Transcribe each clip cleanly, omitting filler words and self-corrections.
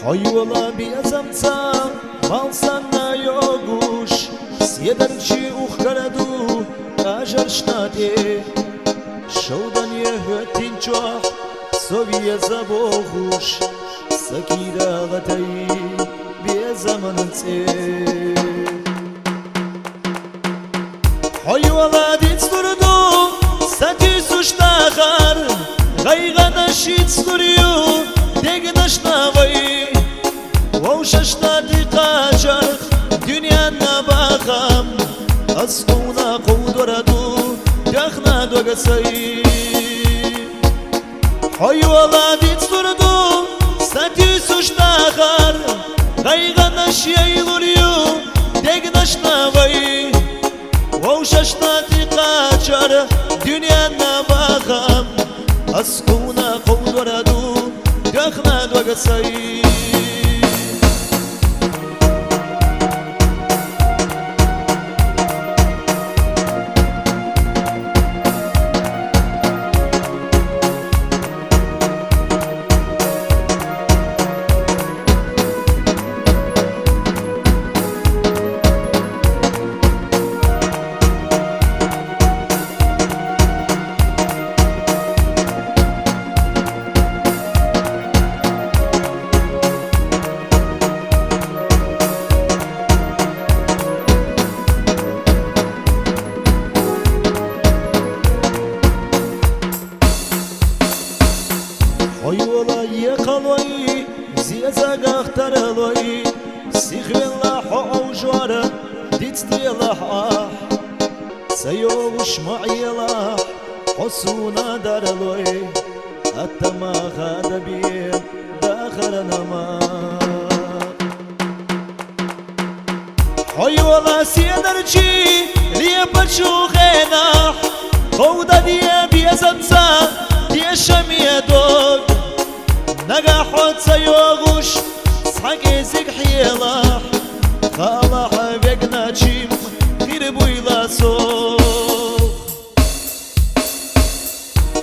Oj wola biezamca, malsana joguš, sjedarči u hradu, kažar šnadje. Šaudan je hötinčoh, sovije za boguš, sakira gatay biezamance. Oj wola dit sturdu, sati sushtakhar, gayga shit sturyu, degnash navay. ووششنا دقاجر دنيا نباخم أسقونا قودردو يخنا دوغسي حي والله ديت سردو ستي سوشناخر غيغا نشيي لوريو دقناش نوي ووششنا دقاجر دنيا نباخم أسقونا قودردو يخنا دوغسي Ой вола ехалой, зезаг ахтаралой, сихвелла хоужвара, дитстрела ах, сайовуш ма'ела, хосуна даралой, аттама хадаби, дахаранама. Ой вола седарчи, лепачу хенах, хоуда дия биезамца, ديشمي دوغ نجاحت سيوغوش صحكي زيك حيلاح خالح بيقنا تشيم غير بويلا سوخ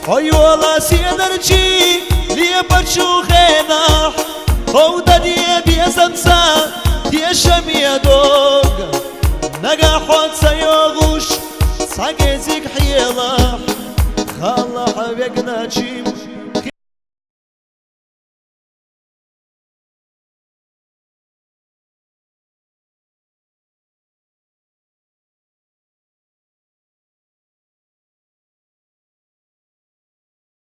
هاي والله سيدرجي ليه بتشو خيناح خودا دي بيزمسا ديشمي دوغ نجاحت سيوغوش صحكي زيك حيلاح خالح بيقنا تشيم